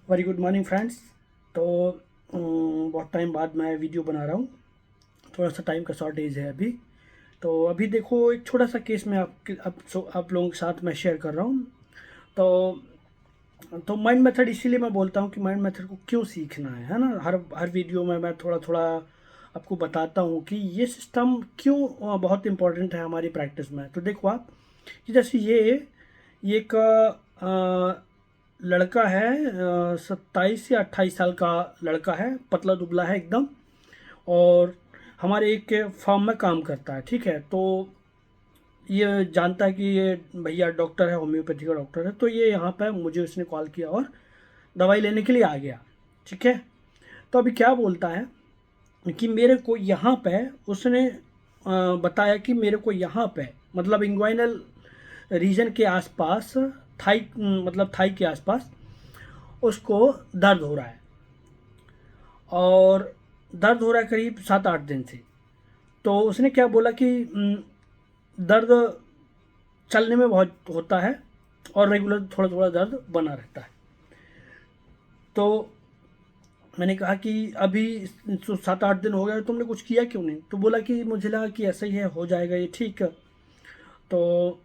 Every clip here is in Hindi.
Very good morning friends. तो बहुत टाइम बाद मैं वीडियो बना रहा हूँ। थोड़ा सा टाइम का शॉर्टेज है अभी। तो अभी देखो, एक छोटा सा केस मैं आप लोगों के साथ मैं शेयर कर रहा हूँ। तो माइंड मेथड इसीलिए मैं बोलता हूँ कि माइंड मेथड को क्यों सीखना है ना। हर हर वीडियो में मैं थोड़ा थोड़ा आपको बताता हूँ कि ये सिस्टम क्यों बहुत इंपॉर्टेंट है हमारी प्रैक्टिस में। तो देखो आप कि जैसे ये एक लड़का है, 27 या 28 साल का लड़का है, पतला दुबला है एकदम। और हमारे एक फार्म में काम करता है, ठीक है। तो ये जानता है कि ये भैया डॉक्टर है, होम्योपैथी का डॉक्टर है। तो ये यहाँ पे मुझे उसने कॉल किया और दवाई लेने के लिए आ गया, ठीक है। तो अभी क्या बोलता है कि मेरे को यहाँ पे उसने बताया कि मेरे को यहाँ पे मतलब इंग्वाइनल रीजन के आसपास, थाई मतलब थाई के आसपास उसको दर्द हो रहा है। और दर्द हो रहा है करीब 7-8 दिन से। तो उसने क्या बोला कि दर्द चलने में बहुत होता है और रेगुलर थोड़ा थोड़ा दर्द बना रहता है। तो मैंने कहा कि अभी 7-8 दिन हो गए, तुमने कुछ किया क्यों नहीं? तो बोला कि मुझे लगा कि ऐसा ही है, हो जाएगा ये ठीक। तो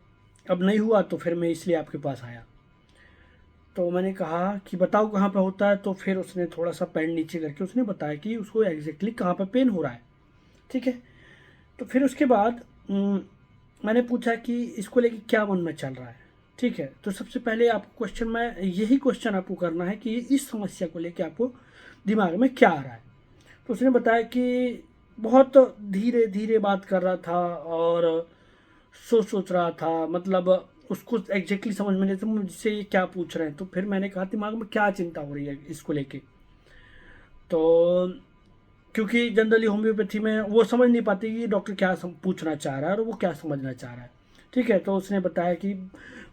अब नहीं हुआ तो फिर मैं इसलिए आपके पास आया। तो मैंने कहा कि बताओ कहाँ पे होता है। तो फिर उसने थोड़ा सा पैर नीचे करके उसने बताया कि उसको एग्जैक्टली कहाँ पे पेन हो रहा है, ठीक है। तो फिर उसके बाद मैंने पूछा कि इसको लेके क्या मन में चल रहा है, ठीक है। तो सबसे पहले आपको क्वेश्चन में यही क्वेश्चन आपको करना है कि इस समस्या को लेके आपको दिमाग में क्या आ रहा है। तो उसने बताया कि बहुत धीरे धीरे बात कर रहा था और सोच रहा था, मतलब उसको एग्जैक्टली समझ में नहीं था मुझसे ये क्या पूछ रहे हैं। तो फिर मैंने कहा दिमाग में क्या चिंता हो रही है इसको लेके। तो क्योंकि जनरली होम्योपैथी में वो समझ नहीं पाती कि डॉक्टर क्या पूछना चाह रहा है और वो क्या समझना चाह रहा है, ठीक है। तो उसने बताया कि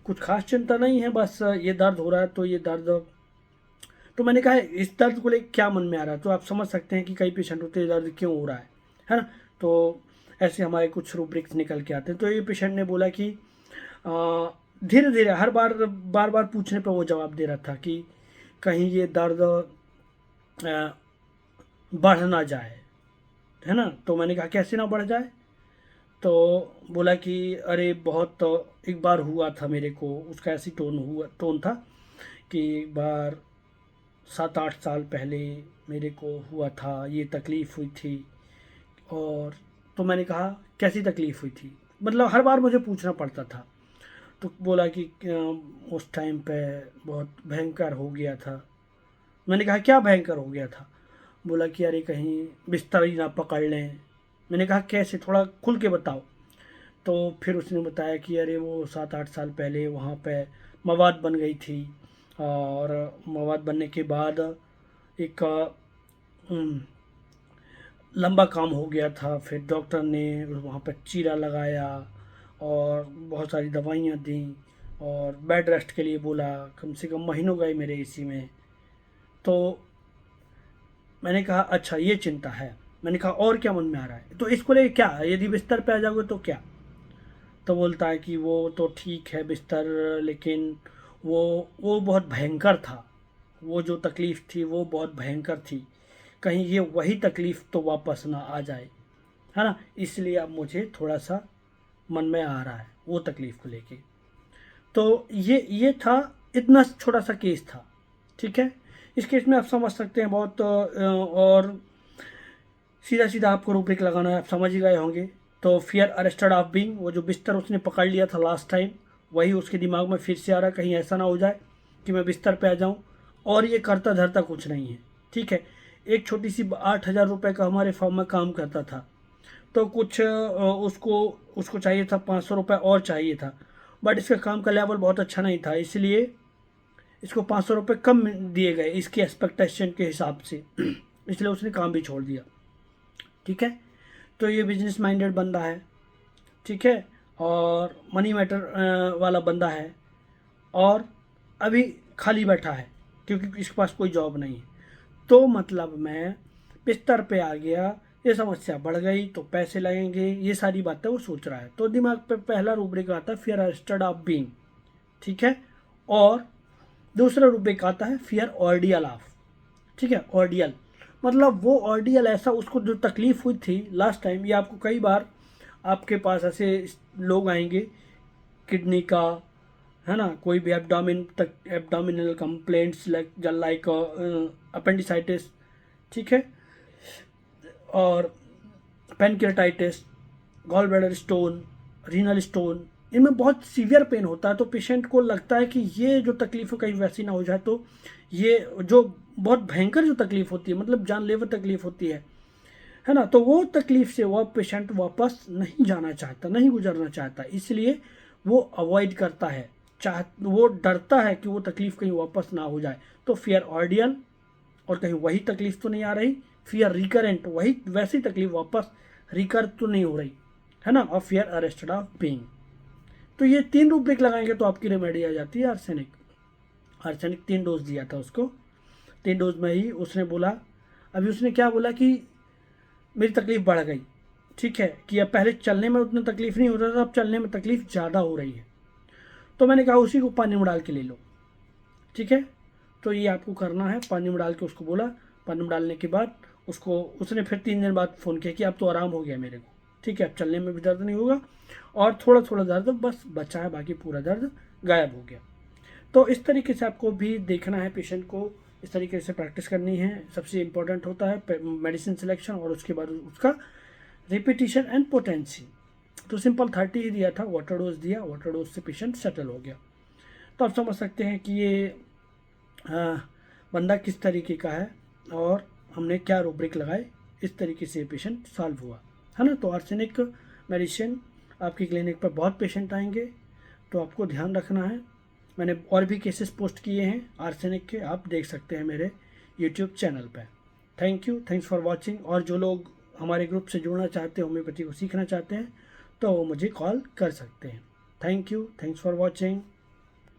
कुछ खास चिंता नहीं है, बस ये दर्द हो रहा है। तो ये दर्द, तो मैंने कहा इस दर्द को लेकर क्या मन में आ रहा है। तो आप समझ सकते हैं कि कई पेशेंट होते हैं दर्द क्यों हो रहा है ना। तो ऐसे हमारे कुछ रूब्रिक्स निकल के आते हैं। तो ये पेशेंट ने बोला कि धीरे धीरे हर बार बार पूछने पर वो जवाब दे रहा था कि कहीं ये दर्द बढ़ ना जाए, है ना। तो मैंने कहा कैसे ना बढ़ जाए। तो बोला कि अरे बहुत एक बार हुआ था मेरे को, उसका ऐसी टोन था कि एक बार 7-8 साल पहले मेरे को हुआ था, ये तकलीफ़ हुई थी। और तो मैंने कहा कैसी तकलीफ़ हुई थी, मतलब हर बार मुझे पूछना पड़ता था। तो बोला कि उस टाइम पे बहुत भयंकर हो गया था। मैंने कहा क्या भयंकर हो गया था? बोला कि अरे कहीं बिस्तर ही ना पकड़ लें। मैंने कहा कैसे, थोड़ा खुल के बताओ। तो फिर उसने बताया कि अरे वो 7-8 साल पहले वहाँ पे मवाद बन गई थी। और मवाद बनने के बाद एक लंबा काम हो गया था। फिर डॉक्टर ने वहाँ पर चीरा लगाया और बहुत सारी दवाइयाँ दी और बेड रेस्ट के लिए बोला। कम से कम महीनों गए मेरे इसी में। तो मैंने कहा अच्छा ये चिंता है। मैंने कहा और क्या मन में आ रहा है? तो इसको लेके क्या, यदि बिस्तर पे आ जाओगे तो क्या? तो बोलता है कि वो तो ठीक है बिस्तर, लेकिन वो बहुत भयंकर था। वो जो तकलीफ़ थी वो बहुत भयंकर थी। कहीं ये वही तकलीफ़ तो वापस ना आ जाए, है ना। इसलिए अब मुझे थोड़ा सा मन में आ रहा है वो तकलीफ़ को लेके। तो ये था, इतना छोटा सा केस था, ठीक है। इस केस में आप समझ सकते हैं बहुत और सीधा सीधा आपको रूब्रिक लगाना है, आप समझ ही गए होंगे। तो फियर अरेस्टेड ऑफ बीइंग, वो जो बिस्तर उसने पकड़ लिया था लास्ट टाइम, वही उसके दिमाग में फिर से आ रहा है। कहीं ऐसा ना हो जाए कि मैं बिस्तर पे आ जाऊं। और ये करता धरता कुछ नहीं है, ठीक है। एक छोटी सी 8,000 रुपये का हमारे फॉर्म में काम करता था। तो कुछ उसको उसको चाहिए था 500 रुपये और चाहिए था। बट इसका काम का लेवल बहुत अच्छा नहीं था, इसलिए इसको 500 रुपये कम दिए गए इसकी एक्सपेक्टेशन के हिसाब से। इसलिए उसने काम भी छोड़ दिया, ठीक है। तो ये बिजनेस माइंडेड बंदा है, ठीक है। और मनी मैटर वाला बंदा है। और अभी खाली बैठा है क्योंकि इसके पास कोई जॉब नहीं है। तो मतलब मैं बिस्तर पे आ गया, ये समस्या बढ़ गई तो पैसे लगेंगे, ये सारी बातें वो सोच रहा है। तो दिमाग पे पहला रूब्रिक आता है फियर अरेस्टेड ऑफ बीइंग, ठीक है। और दूसरा रूप एक आता है फियर ऑर्डियल ऑफ, ठीक है। ऑर्डियल मतलब वो ऑर्डियल ऐसा, उसको जो तकलीफ हुई थी लास्ट टाइम, ये आपको कई बार आपके पास ऐसे लोग आएंगे, किडनी का, है ना, कोई भी एब्डोमिन तक, एब्डोमिनल कंप्लेंट्स लाइक अपेंडिसाइटिस, ठीक है, और pancreatitis, gall bladder stone, renal stone, इनमें बहुत सीवियर पेन होता है। तो पेशेंट को लगता है कि ये जो तकलीफ है कहीं वैसी ना हो जाए, तो ये जो बहुत भयंकर जो तकलीफ होती है, मतलब जानलेवा तकलीफ होती है ना, तो वो तकलीफ से वो पेशेंट वापस नहीं जाना चाहता, नहीं गुजरना चाहता, इसलिए वो अवॉइड करता है, वो डरता है कि वो तकलीफ कहीं वापस ना हो जाए। तो फियर ऑर्डियल, और कहीं वही तकलीफ तो नहीं आ रही, फियर रिकरेंट, वही वैसी तकलीफ वापस रिकर तो नहीं हो रही, है ना, और फियर अरेस्टेड ऑफ पेन। तो ये 3 रूब्रिक लगाएंगे तो आपकी रेमेडी आ जाती है आर्सेनिक। आर्सेनिक 3 डोज दिया था उसको, 3 डोज में ही उसने बोला, अभी उसने क्या बोला कि मेरी तकलीफ बढ़ गई, ठीक है, कि अब पहले चलने में उतना तकलीफ नहीं हो रहा था, अब चलने में तकलीफ ज़्यादा हो रही है। तो मैंने कहा उसी को पानी में डाल के ले लो, ठीक है। तो ये आपको करना है, पानी में डाल के उसको बोला। पानी में डालने के बाद उसको, उसने फिर 3 दिन बाद फ़ोन किया कि अब तो आराम हो गया मेरे को, ठीक है, अब चलने में भी दर्द नहीं होगा, और थोड़ा थोड़ा दर्द बस बचा है, बाकी पूरा दर्द गायब हो गया। तो इस तरीके से आपको भी देखना है पेशेंट को, इस तरीके से प्रैक्टिस करनी है। सबसे इम्पोर्टेंट होता है मेडिसिन सिलेक्शन, और उसके बाद उसका रिपीटिशन एंड पोटेंसी। तो सिंपल 30 ही दिया था, वाटर डोज दिया, वाटर डोज से पेशेंट सेटल हो गया। तो आप समझ सकते हैं कि ये बंदा किस तरीके का है, और हमने क्या रूब्रिक लगाए, इस तरीके से पेशेंट सॉल्व हुआ, है ना। तो आर्सेनिक मेडिसिन आपकी क्लिनिक पर बहुत पेशेंट आएंगे, तो आपको ध्यान रखना है। मैंने और भी केसेस पोस्ट किए हैं आर्सेनिक के, आप देख सकते हैं मेरे यूट्यूब चैनल पर। Thank you, thanks for watching. और जो लोग हमारे ग्रुप से जुड़ना चाहते हैं, होम्योपैथी को सीखना चाहते हैं, तो वो मुझे कॉल कर सकते हैं। Thank you, thanks for watching.